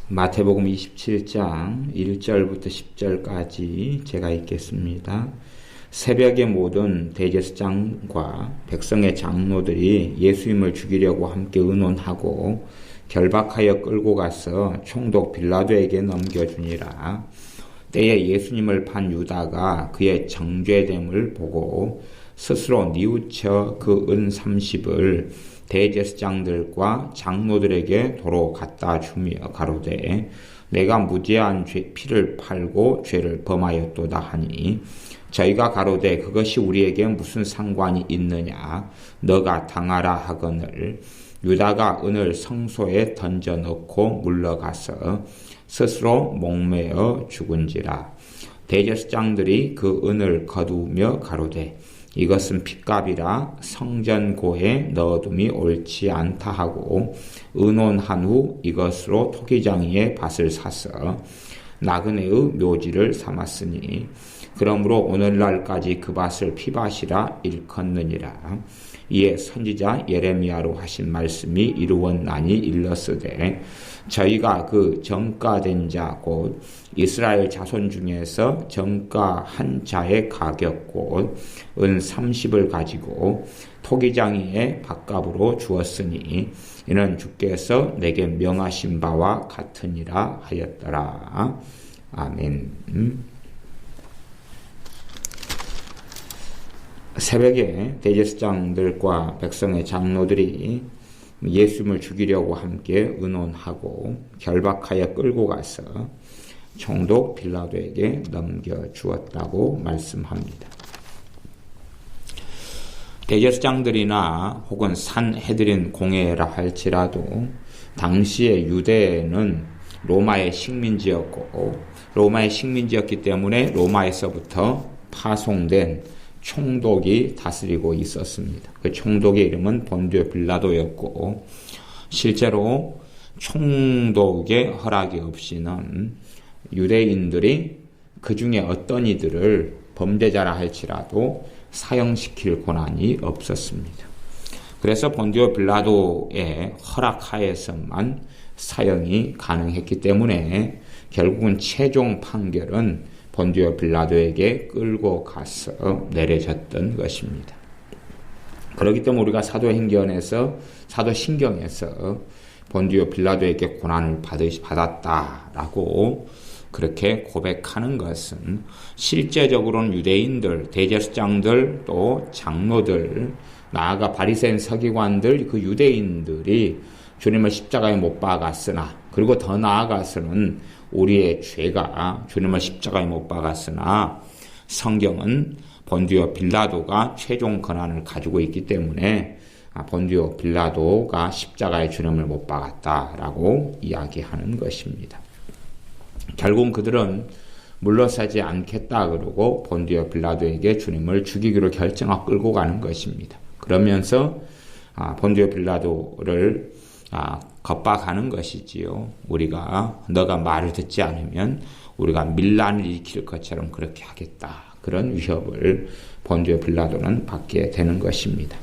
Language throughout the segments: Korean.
마태복음 27장 1절부터 10절까지 제가 읽겠습니다. 새벽에 모든 대제사장과 백성의 장로들이 예수님을 죽이려고 함께 의논하고 결박하여 끌고 가서 총독 빌라도에게 넘겨주니라. 때에 예수님을 판 유다가 그의 정죄됨을 보고 스스로 뉘우쳐 그 은 30을 대제사장들과 장로들에게 도로 갖다 주며 가로되 내가 무죄한 피를 팔고 죄를 범하였도다 하니 저희가 가로되 그것이 우리에게 무슨 상관이 있느냐 너가 당하라 하거늘 유다가 은을 성소에 던져 넣고 물러가서 스스로 목매어 죽은지라. 대제사장들이 그 은을 거두며 가로되 이것은 핏값이라 성전고에 넣어둠이 옳지 않다 하고 의논한 후 이것으로 토기장이의 밭을 사서 나그네의 묘지를 삼았으니 그러므로 오늘날까지 그 밭을 피밭이라 일컫느니라. 이에 선지자 예레미야로 하신 말씀이 이루었나니 일렀으되 저희가 그 정가된 자 곧 이스라엘 자손 중에서 정가한 자의 가격 곧 은 30을 가지고 토기장이의 밭값으로 주었으니 이는 주께서 내게 명하신 바와 같으니라 하였더라. 아멘. 새벽에 대제사장들과 백성의 장로들이 예수님을 죽이려고 함께 의논하고 결박하여 끌고 가서 총독 빌라도에게 넘겨주었다고 말씀합니다. 대제사장들이나 혹은 산헤드린 공회라 할지라도 당시의 유대는 로마의 식민지였고 로마의 식민지였기 때문에 로마에서부터 파송된 총독이 다스리고 있었습니다. 그 총독의 이름은 본디오 빌라도였고 실제로 총독의 허락이 없이는 유대인들이 그 중에 어떤 이들을 범죄자라 할지라도 사형시킬 권한이 없었습니다. 그래서 본디오 빌라도의 허락하에서만 사형이 가능했기 때문에 결국은 최종 판결은 본디오 빌라도에게 끌고 가서 내려졌던 것입니다. 그렇기 때문에 우리가 사도신경에서 본디오 빌라도에게 고난을 받았다라고 그렇게 고백하는 것은 실제적으로는 유대인들, 대제사장들 또 장로들, 나아가 바리새인 서기관들 그 유대인들이 주님을 십자가에 못 박았으나 그리고 더 나아가서는 우리의 죄가 주님을 십자가에 못 박았으나 성경은 본디오 빌라도가 최종 권한을 가지고 있기 때문에 본디오 빌라도가 십자가에 주님을 못 박았다라고 이야기하는 것입니다. 결국 그들은 물러서지 않겠다 그러고 본디오 빌라도에게 주님을 죽이기로 결정하고 끌고 가는 것입니다. 그러면서 본디오 빌라도를 겁박하는 것이지요. 우리가 너가 말을 듣지 않으면 우리가 밀란을 일으킬 것처럼 그렇게 하겠다. 그런 위협을 본디오 빌라도는 받게 되는 것입니다.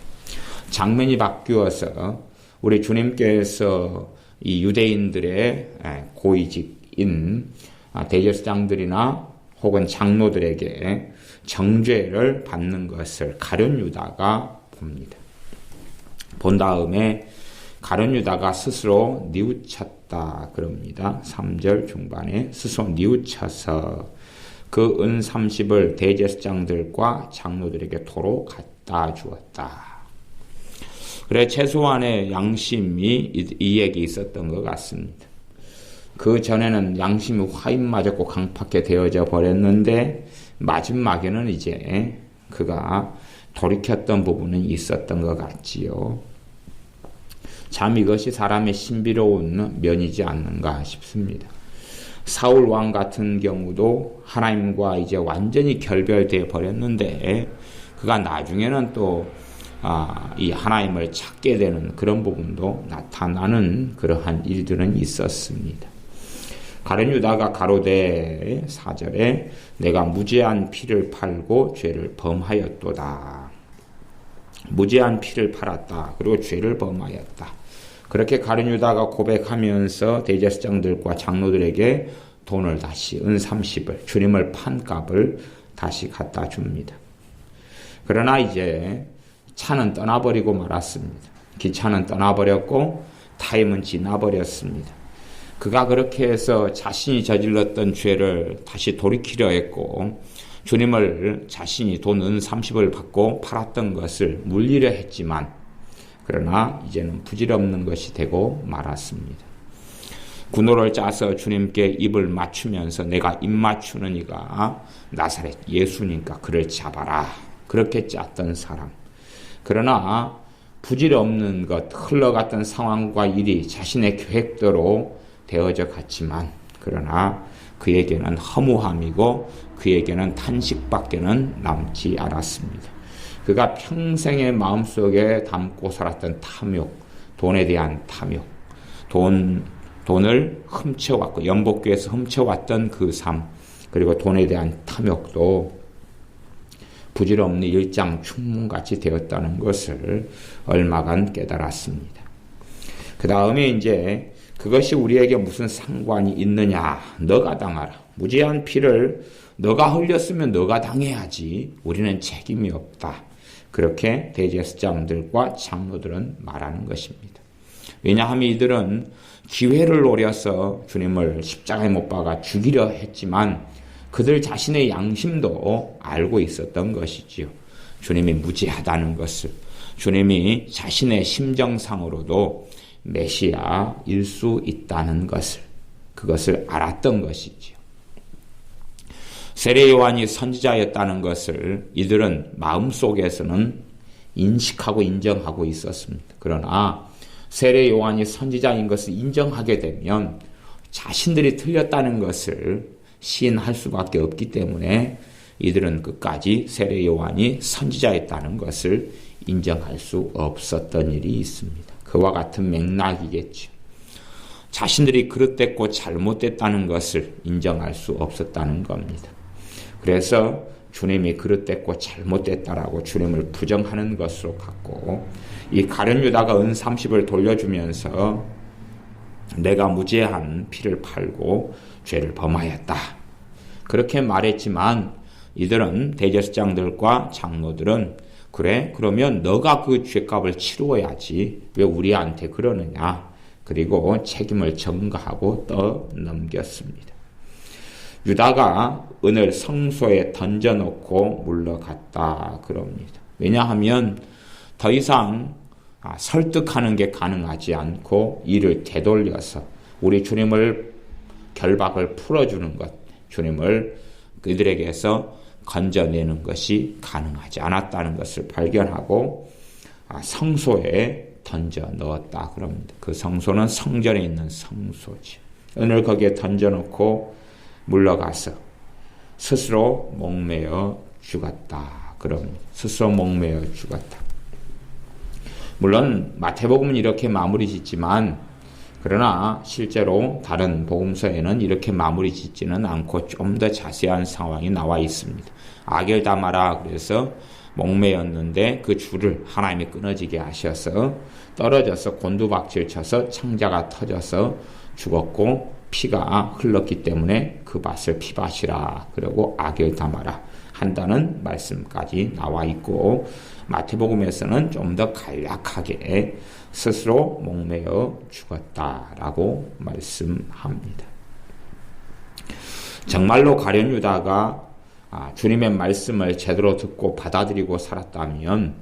장면이 바뀌어서 우리 주님께서 이 유대인들의 고위직인 대제사장들이나 혹은 장로들에게 정죄를 받는 것을 가룟 유다가 봅니다. 본 다음에 가룟 유다가 스스로 뉘우쳤다 그럽니다. 3절 중반에 스스로 뉘우쳐서 그 은 30을 대제사장들과 장로들에게 도로 갖다 주었다. 그래 최소한의 양심이 이에게 있었던 것 같습니다. 그 전에는 양심이 화인 맞았고 강팍하게 되어져 버렸는데 마지막에는 이제 그가 돌이켰던 부분은 있었던 것 같지요. 참 이것이 사람의 신비로운 면이지 않는가 싶습니다. 사울 왕 같은 경우도 하나님과 이제 완전히 결별되어 버렸는데 그가 나중에는 또 이 하나님을 찾게 되는 그런 부분도 나타나는 그러한 일들은 있었습니다. 가룟 유다가 가로되 4절에 내가 무죄한 피를 팔고 죄를 범하였도다. 무죄한 피를 팔았다. 그리고 죄를 범하였다. 그렇게 가룟 유다가 고백하면서 대제사장들과 장로들에게 돈을 다시 은 30을 주님을 판 값을 다시 갖다 줍니다. 그러나 이제 차는 떠나버리고 말았습니다. 기차는 떠나버렸고 타임은 지나버렸습니다. 그가 그렇게 해서 자신이 저질렀던 죄를 다시 돌이키려 했고 주님을 자신이 돈 은 30을 받고 팔았던 것을 물리려 했지만 그러나 이제는 부질없는 것이 되고 말았습니다. 군호를 짜서 주님께 입을 맞추면서 내가 입 맞추는 이가 나사렛 예수니까 그를 잡아라. 그렇게 짰던 사람. 그러나 부질없는 것, 흘러갔던 상황과 일이 자신의 계획대로 되어져 갔지만 그러나 그에게는 허무함이고 그에게는 탄식밖에는 남지 않았습니다. 그가 평생의 마음속에 담고 살았던 탐욕, 돈에 대한 탐욕, 돈을 훔쳐왔고 연복교에서 훔쳐왔던 그 삶, 그리고 돈에 대한 탐욕도 부질없는 일장 충문같이 되었다는 것을 얼마간 깨달았습니다. 그 다음에 이제 그것이 우리에게 무슨 상관이 있느냐. 너가 당하라. 무지한 피를 너가 흘렸으면 너가 당해야지. 우리는 책임이 없다. 그렇게 대제사장들과 장로들은 말하는 것입니다. 왜냐하면 이들은 기회를 노려서 주님을 십자가에 못 박아 죽이려 했지만 그들 자신의 양심도 알고 있었던 것이지요. 주님이 무지하다는 것을, 주님이 자신의 심정상으로도 메시아일 수 있다는 것을, 그것을 알았던 것이지요. 세례 요한이 선지자였다는 것을 이들은 마음속에서는 인식하고 인정하고 있었습니다. 그러나 세례 요한이 선지자인 것을 인정하게 되면 자신들이 틀렸다는 것을 시인할 수밖에 없기 때문에 이들은 끝까지 세례 요한이 선지자였다는 것을 인정할 수 없었던 일이 있습니다. 그와 같은 맥락이겠죠. 자신들이 그릇됐고 잘못됐다는 것을 인정할 수 없었다는 겁니다. 그래서 주님이 그릇됐고 잘못됐다라고 주님을 부정하는 것으로 갖고 이 가룟 유다가 은 30을 돌려주면서 내가 무죄한 피를 팔고 죄를 범하였다. 그렇게 말했지만 이들은 대제사장들과 장로들은 그래 그러면 너가 그 죄값을 치루어야지 왜 우리한테 그러느냐. 그리고 책임을 전가하고 떠넘겼습니다. 유다가 은을 성소에 던져놓고 물러갔다 그럽니다. 왜냐하면 더 이상 설득하는 게 가능하지 않고 이를 되돌려서 우리 주님을 결박을 풀어주는 것, 주님을 그들에게서 건져내는 것이 가능하지 않았다는 것을 발견하고 성소에 던져 넣었다 그럽니다. 그 성소는 성전에 있는 성소지. 은을 거기에 던져놓고 물러가서 스스로 목매어 죽었다 그럽니다. 스스로 목매어 죽었다. 물론 마태복음은 이렇게 마무리 짓지만 그러나 실제로 다른 복음서에는 이렇게 마무리 짓지는 않고 좀 더 자세한 상황이 나와 있습니다. 아겔다마라 그래서 목매였는데 그 줄을 하나님이 끊어지게 하셔서 떨어져서 곤두박질 쳐서 창자가 터져서 죽었고 피가 흘렀기 때문에 그 밭을 피밭이라 그러고 아겔다마라 한다는 말씀까지 나와 있고 마태복음에서는 좀 더 간략하게 스스로 목매어 죽었다라고 말씀합니다. 정말로 가룟 유다가 주님의 말씀을 제대로 듣고 받아들이고 살았다면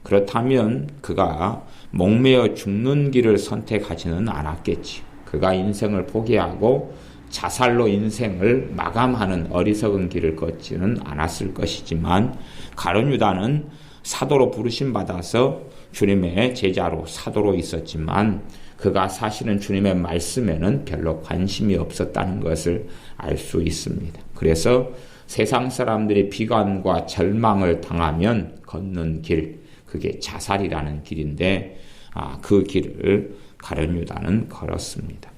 그렇다면 그가 목매어 죽는 길을 선택하지는 않았겠지. 그가 인생을 포기하고 자살로 인생을 마감하는 어리석은 길을 걷지는 않았을 것이지만 가룟 유다는 사도로 부르심 받아서 주님의 제자로 사도로 있었지만 그가 사실은 주님의 말씀에는 별로 관심이 없었다는 것을 알 수 있습니다. 그래서 세상 사람들이 비관과 절망을 당하면 걷는 길, 그게 자살이라는 길인데 그 길을 가룟 유다는 걸었습니다.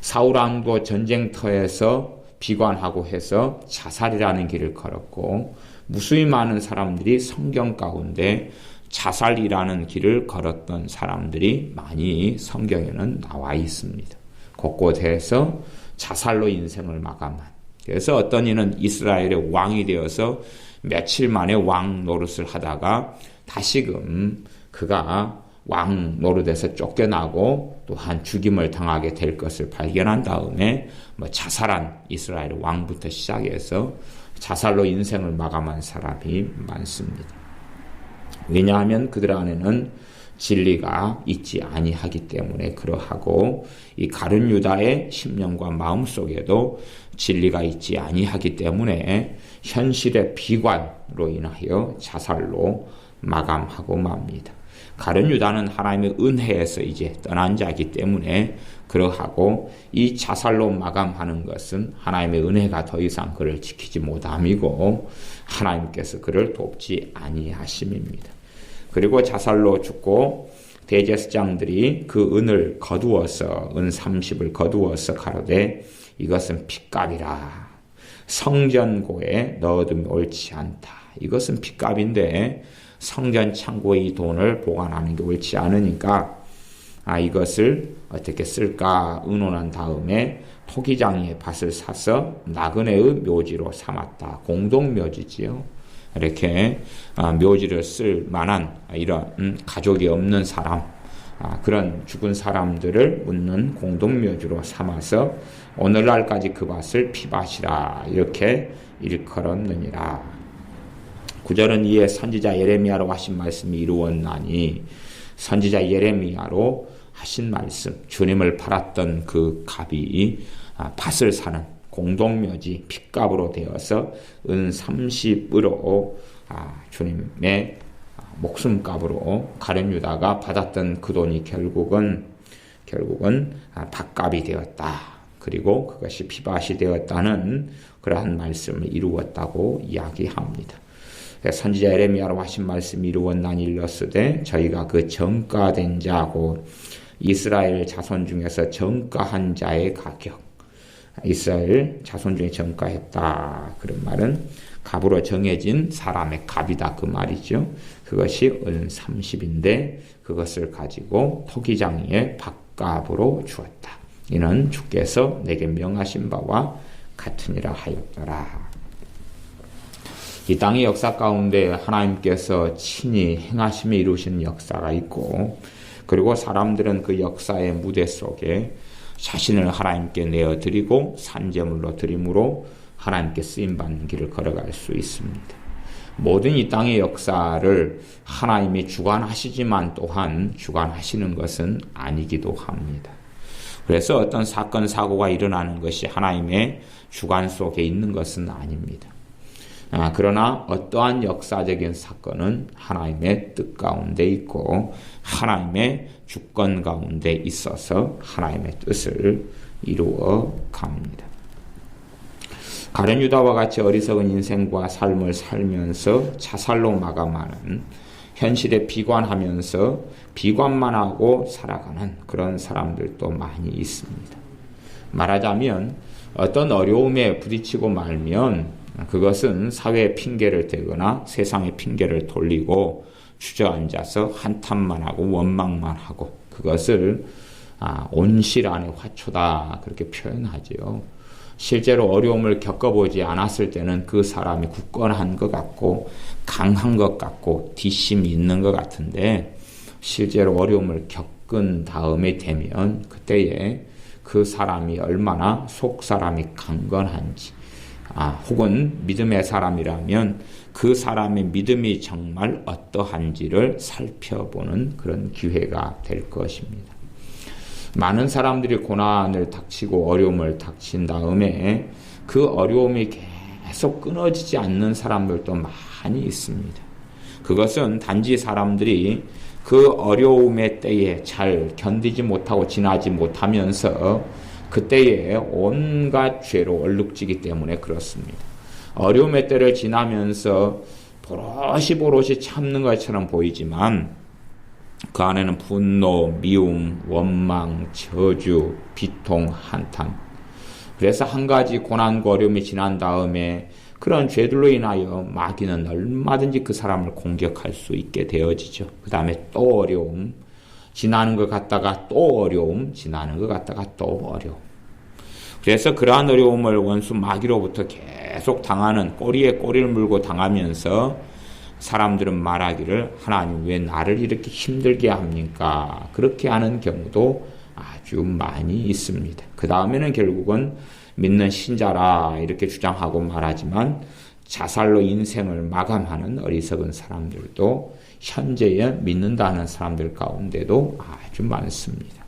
사울 왕도 전쟁터에서 비관하고 해서 자살이라는 길을 걸었고 무수히 많은 사람들이 성경 가운데 자살이라는 길을 걸었던 사람들이 많이 성경에는 나와 있습니다. 곳곳에서 자살로 인생을 마감한. 그래서 어떤 이는 이스라엘의 왕이 되어서 며칠 만에 왕 노릇을 하다가 다시금 그가 왕 노릇에서 쫓겨나고 또한 죽임을 당하게 될 것을 발견한 다음에 자살한 이스라엘 왕부터 시작해서 자살로 인생을 마감한 사람이 많습니다. 왜냐하면 그들 안에는 진리가 있지 아니하기 때문에 그러하고 이 가룟 유다의 심령과 마음 속에도 진리가 있지 아니하기 때문에 현실의 비관으로 인하여 자살로 마감하고 맙니다. 가룟 유다는 하나님의 은혜에서 이제 떠난 자이기 때문에 그러하고 이 자살로 마감하는 것은 하나님의 은혜가 더 이상 그를 지키지 못함이고 하나님께서 그를 돕지 아니하심입니다. 그리고 자살로 죽고 대제사장들이 그 은을 거두어서 은 30을 거두어서 가로되 이것은 핏값이라 성전고에 넣어두면 옳지 않다. 이것은 핏값인데 성전 창고에 이 돈을 보관하는 게 옳지 않으니까 이것을 어떻게 쓸까 의논한 다음에 토기장이의 밭을 사서 나그네의 묘지로 삼았다. 공동묘지지요. 이렇게 묘지를 쓸 만한 이런 가족이 없는 사람, 그런 죽은 사람들을 묻는 공동묘지로 삼아서 오늘날까지 그 밭을 피밭이라 이렇게 일컬었느니라. 9절은 이에 선지자 예레미야로 하신 말씀이 이루었나니 선지자 예레미야로 하신 말씀, 주님을 팔았던 그 갑이 밭을 사는 공동묘지 핏값으로 되어서 은 30으로 주님의 목숨값으로 가룟 유다가 받았던 그 돈이 결국은 밭값이 되었다. 그리고 그것이 피밭이 되었다는 그러한 말씀을 이루었다고 이야기합니다. 선지자 예레미야로 하신 말씀이 이루었나니 일렀으되 저희가 그 정가된 자고 이스라엘 자손 중에서 정가한 자의 가격, 이스라엘 자손 중에 정가했다. 그런 말은 갑으로 정해진 사람의 갑이다. 그 말이죠. 그것이 은 30인데 그것을 가지고 토기장이의 밭값으로 주었다. 이는 주께서 내게 명하신 바와 같으니라 하였더라. 이 땅의 역사 가운데 하나님께서 친히 행하심에 이루신 역사가 있고 그리고 사람들은 그 역사의 무대 속에 자신을 하나님께 내어드리고 산제물로 드림으로 하나님께 쓰임받는 길을 걸어갈 수 있습니다. 모든 이 땅의 역사를 하나님이 주관하시지만 또한 주관하시는 것은 아니기도 합니다. 그래서 어떤 사건, 사고가 일어나는 것이 하나님의 주관 속에 있는 것은 아닙니다. 그러나 어떠한 역사적인 사건은 하나님의 뜻 가운데 있고 하나님의 주권 가운데 있어서 하나님의 뜻을 이루어 갑니다. 가룟 유다와 같이 어리석은 인생과 삶을 살면서 자살로 마감하는 현실에 비관하면서 비관만 하고 살아가는 그런 사람들도 많이 있습니다. 말하자면 어떤 어려움에 부딪히고 말면 그것은 사회의 핑계를 대거나 세상의 핑계를 돌리고 주저앉아서 한탄만 하고 원망만 하고 그것을 온실 안의 화초다 그렇게 표현하지요. 실제로 어려움을 겪어보지 않았을 때는 그 사람이 굳건한 것 같고 강한 것 같고 뒷심이 있는 것 같은데 실제로 어려움을 겪은 다음에 되면 그때에 그 사람이 얼마나 속 사람이 강건한지 혹은 믿음의 사람이라면 그 사람의 믿음이 정말 어떠한지를 살펴보는 그런 기회가 될 것입니다. 많은 사람들이 고난을 닥치고 어려움을 닥친 다음에 그 어려움이 계속 끊어지지 않는 사람들도 많이 있습니다. 그것은 단지 사람들이 그 어려움의 때에 잘 견디지 못하고 지나지 못하면서 그때에 온갖 죄로 얼룩지기 때문에 그렇습니다. 어려움의 때를 지나면서 보롯이 참는 것처럼 보이지만 그 안에는 분노, 미움, 원망, 저주, 비통, 한탄. 그래서 한 가지 고난과 어려움이 지난 다음에 그런 죄들로 인하여 마귀는 얼마든지 그 사람을 공격할 수 있게 되어지죠. 그 다음에 또 어려움, 지나는 것 같다가 또 어려움, 지나는 것 같다가 또 어려움. 그래서 그러한 어려움을 원수 마귀로부터 계속 당하는, 꼬리에 꼬리를 물고 당하면서 사람들은 말하기를 하나님 왜 나를 이렇게 힘들게 합니까? 그렇게 하는 경우도 아주 많이 있습니다. 그 다음에는 결국은 믿는 신자라 이렇게 주장하고 말하지만 자살로 인생을 마감하는 어리석은 사람들도 현재에 믿는다는 사람들 가운데도 아주 많습니다.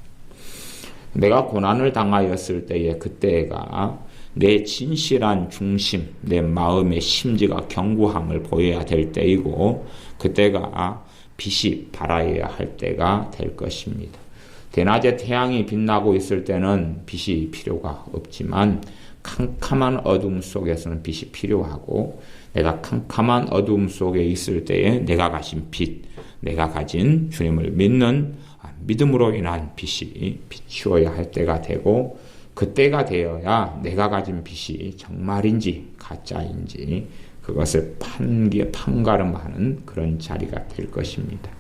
내가 고난을 당하였을 때에 그때가 내 진실한 중심, 내 마음의 심지가 견고함을 보여야 될 때이고 그때가 빛이 발하여야 할 때가 될 것입니다. 대낮에 태양이 빛나고 있을 때는 빛이 필요가 없지만 캄캄한 어둠 속에서는 빛이 필요하고 내가 캄캄한 어둠 속에 있을 때에 내가 가진 빛, 내가 가진 주님을 믿는 믿음으로 인한 빛이 비추어야 할 때가 되고 그때가 되어야 내가 가진 빛이 정말인지 가짜인지 그것을 판가름하는 그런 자리가 될 것입니다.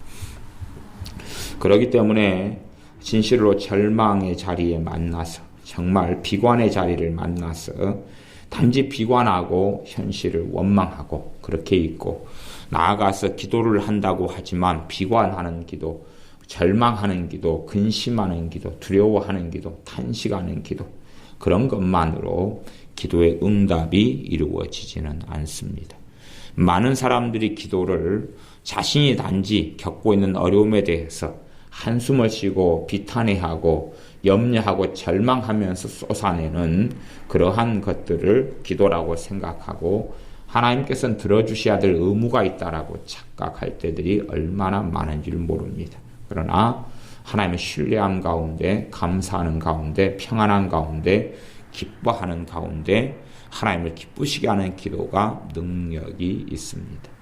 그렇기 때문에 진실로 절망의 자리에 만나서 정말 비관의 자리를 만나서 단지 비관하고 현실을 원망하고 그렇게 있고 나아가서 기도를 한다고 하지만 비관하는 기도, 절망하는 기도, 근심하는 기도, 두려워하는 기도, 탄식하는 기도 그런 것만으로 기도의 응답이 이루어지지는 않습니다. 많은 사람들이 기도를 자신이 단지 겪고 있는 어려움에 대해서 한숨을 쉬고 비탄해하고 염려하고 절망하면서 쏟아내는 그러한 것들을 기도라고 생각하고 하나님께서는 들어주셔야 될 의무가 있다라고 착각할 때들이 얼마나 많은지를 모릅니다. 그러나 하나님의 신뢰함 가운데, 감사하는 가운데, 평안한 가운데, 기뻐하는 가운데 하나님을 기쁘시게 하는 기도가 능력이 있습니다.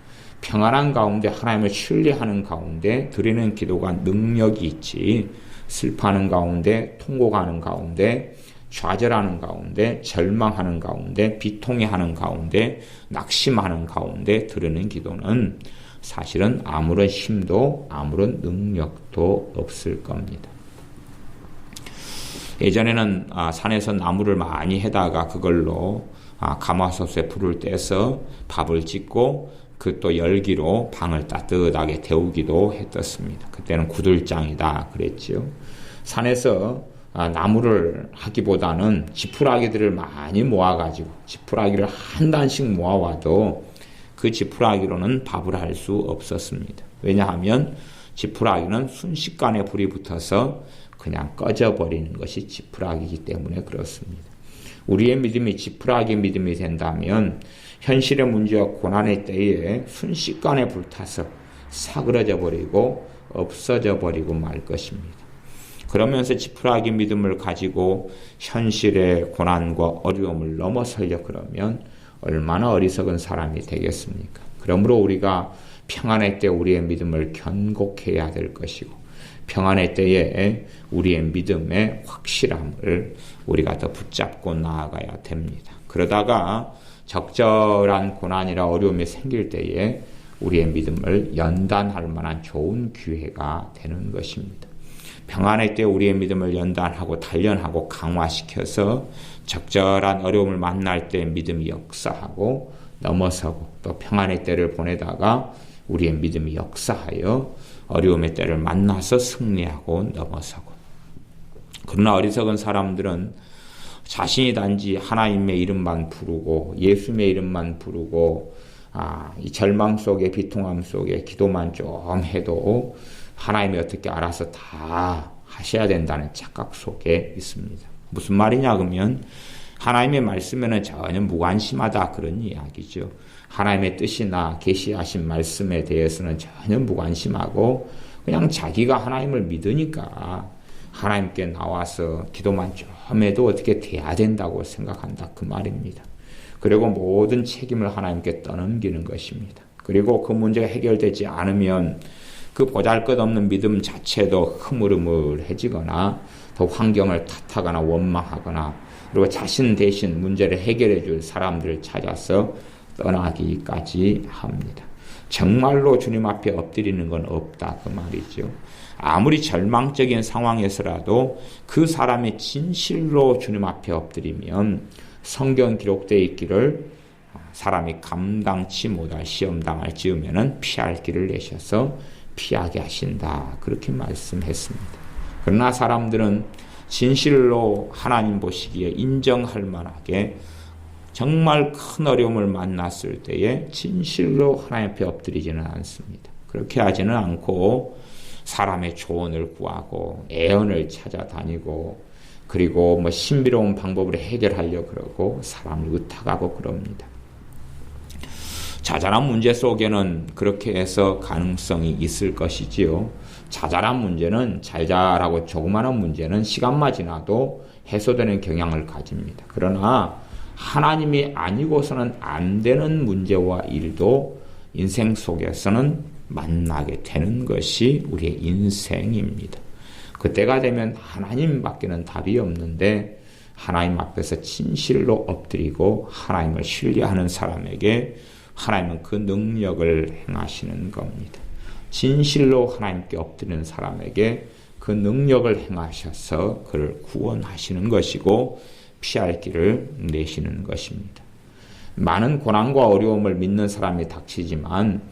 평안한 가운데 하나님을 신뢰하는 가운데 드리는 기도가 능력이 있지 슬퍼하는 가운데, 통곡하는 가운데, 좌절하는 가운데, 절망하는 가운데, 비통해하는 가운데, 낙심하는 가운데 드리는 기도는 사실은 아무런 힘도 아무런 능력도 없을 겁니다. 예전에는 산에서 나무를 많이 해다가 그걸로 가마솥에 불을 떼서 밥을 짓고 그 또 열기로 방을 따뜻하게 데우기도 했었습니다. 그때는 구들장이다 그랬지요. 산에서 나무를 하기보다는 지푸라기들을 많이 모아가지고 지푸라기를 한 단씩 모아와도 그 지푸라기로는 밥을 할 수 없었습니다. 왜냐하면 지푸라기는 순식간에 불이 붙어서 그냥 꺼져버리는 것이 지푸라기이기 때문에 그렇습니다. 우리의 믿음이 지푸라기 믿음이 된다면 현실의 문제와 고난의 때에 순식간에 불타서 사그러져 버리고 없어져 버리고 말 것입니다. 그러면서 지푸라기 믿음을 가지고 현실의 고난과 어려움을 넘어서려 그러면 얼마나 어리석은 사람이 되겠습니까? 그러므로 우리가 평안의 때 우리의 믿음을 견고해야 될 것이고 평안의 때에 우리의 믿음의 확실함을 우리가 더 붙잡고 나아가야 됩니다. 그러다가 적절한 고난이나 어려움이 생길 때에 우리의 믿음을 연단할 만한 좋은 기회가 되는 것입니다. 평안의 때 우리의 믿음을 연단하고 단련하고 강화시켜서 적절한 어려움을 만날 때 믿음이 역사하고 넘어서고 또 평안의 때를 보내다가 우리의 믿음이 역사하여 어려움의 때를 만나서 승리하고 넘어서고 그러나 어리석은 사람들은 자신이 단지 하나님의 이름만 부르고 예수님의 이름만 부르고 이 절망 속에 비통함 속에 기도만 좀 해도 하나님이 어떻게 알아서 다 하셔야 된다는 착각 속에 있습니다. 무슨 말이냐 그러면 하나님의 말씀에는 전혀 무관심하다 그런 이야기죠. 하나님의 뜻이나 계시하신 말씀에 대해서는 전혀 무관심하고 그냥 자기가 하나님을 믿으니까 하나님께 나와서 기도만 좀 해도 어떻게 돼야 된다고 생각한다 그 말입니다. 그리고 모든 책임을 하나님께 떠넘기는 것입니다. 그리고 그 문제가 해결되지 않으면 그 보잘것없는 믿음 자체도 흐물흐물해지거나 더 환경을 탓하거나 원망하거나 그리고 자신 대신 문제를 해결해 줄 사람들을 찾아서 떠나기까지 합니다. 정말로 주님 앞에 엎드리는 건 없다 그 말이죠. 아무리 절망적인 상황에서라도 그 사람이 진실로 주님 앞에 엎드리면 성경 기록되어 있기를 사람이 감당치 못할 시험 당할 즈음에는 피할 길을 내셔서 피하게 하신다 그렇게 말씀했습니다. 그러나 사람들은 진실로 하나님 보시기에 인정할 만하게 정말 큰 어려움을 만났을 때에 진실로 하나님 앞에 엎드리지는 않습니다. 그렇게 하지는 않고 사람의 조언을 구하고 애언을 찾아다니고 그리고 신비로운 방법으로 해결하려고 그러고 사람을 의탁하고 그럽니다. 자잘한 문제 속에는 그렇게 해서 가능성이 있을 것이지요. 자잘한 문제는 자잘하고 조그마한 문제는 시간만 지나도 해소되는 경향을 가집니다. 그러나 하나님이 아니고서는 안 되는 문제와 일도 인생 속에서는 만나게 되는 것이 우리의 인생입니다. 그때가 되면 하나님밖에는 답이 없는데 하나님 앞에서 진실로 엎드리고 하나님을 신뢰하는 사람에게 하나님은 그 능력을 행하시는 겁니다. 진실로 하나님께 엎드리는 사람에게 그 능력을 행하셔서 그를 구원하시는 것이고 피할 길을 내시는 것입니다. 많은 고난과 어려움을 믿는 사람이 닥치지만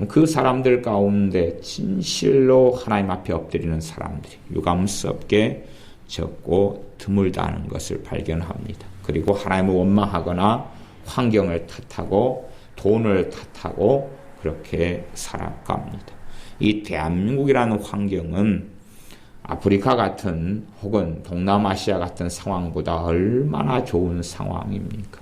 그 사람들 가운데 진실로 하나님 앞에 엎드리는 사람들이 유감스럽게 적고 드물다는 것을 발견합니다. 그리고 하나님을 원망하거나 환경을 탓하고 돈을 탓하고 그렇게 살아갑니다. 이 대한민국이라는 환경은 아프리카 같은 혹은 동남아시아 같은 상황보다 얼마나 좋은 상황입니까?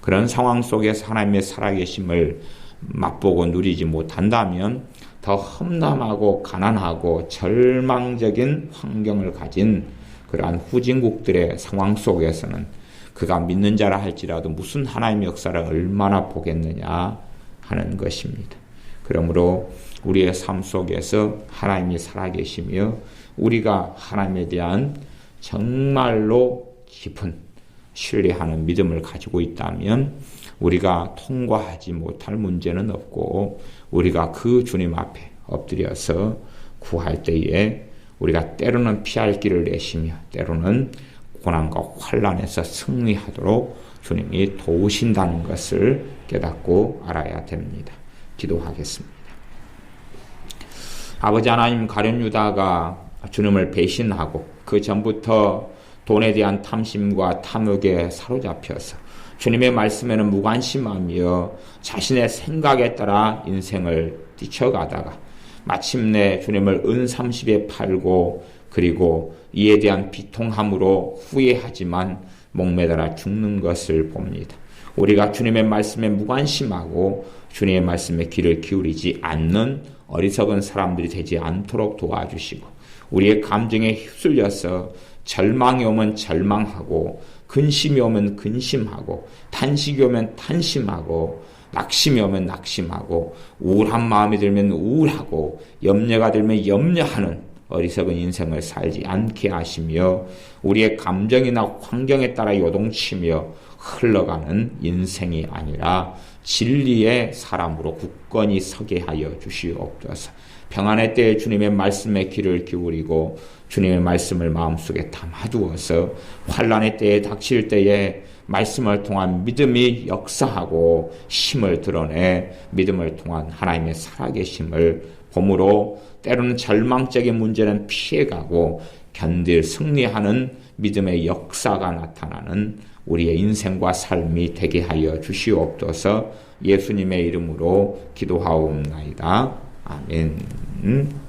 그런 상황 속에서 하나님의 살아계심을 맛보고 누리지 못한다면 더 험담하고 가난하고 절망적인 환경을 가진 그러한 후진국들의 상황 속에서는 그가 믿는 자라 할지라도 무슨 하나님의 역사를 얼마나 보겠느냐 하는 것입니다. 그러므로 우리의 삶 속에서 하나님이 살아계시며 우리가 하나님에 대한 정말로 깊은 신뢰하는 믿음을 가지고 있다면 우리가 통과하지 못할 문제는 없고 우리가 그 주님 앞에 엎드려서 구할 때에 우리가 때로는 피할 길을 내시며 때로는 고난과 환난에서 승리하도록 주님이 도우신다는 것을 깨닫고 알아야 됩니다. 기도하겠습니다. 아버지 하나님, 가룟 유다가 주님을 배신하고 그 전부터 돈에 대한 탐심과 탐욕에 사로잡혀서 주님의 말씀에는 무관심하며 자신의 생각에 따라 인생을 뛰쳐가다가 마침내 주님을 은 30에 팔고 그리고 이에 대한 비통함으로 후회하지만 목매달아 죽는 것을 봅니다. 우리가 주님의 말씀에 무관심하고 주님의 말씀에 귀를 기울이지 않는 어리석은 사람들이 되지 않도록 도와주시고 우리의 감정에 휩쓸려서 절망이 오면 절망하고 근심이 오면 근심하고 탄식이 오면 탄심하고 낙심이 오면 낙심하고 우울한 마음이 들면 우울하고 염려가 들면 염려하는 어리석은 인생을 살지 않게 하시며 우리의 감정이나 환경에 따라 요동치며 흘러가는 인생이 아니라 진리의 사람으로 굳건히 서게 하여 주시옵소서. 평안의 때에 주님의 말씀에 귀를 기울이고 주님의 말씀을 마음속에 담아두어서 환난의 때에 닥칠 때에 말씀을 통한 믿음이 역사하고 힘을 드러내 믿음을 통한 하나님의 살아계심을 봄으로 때로는 절망적인 문제는 피해가고 견딜 승리하는 믿음의 역사가 나타나는 우리의 인생과 삶이 되게 하여 주시옵소서. 예수님의 이름으로 기도하옵나이다. 아멘.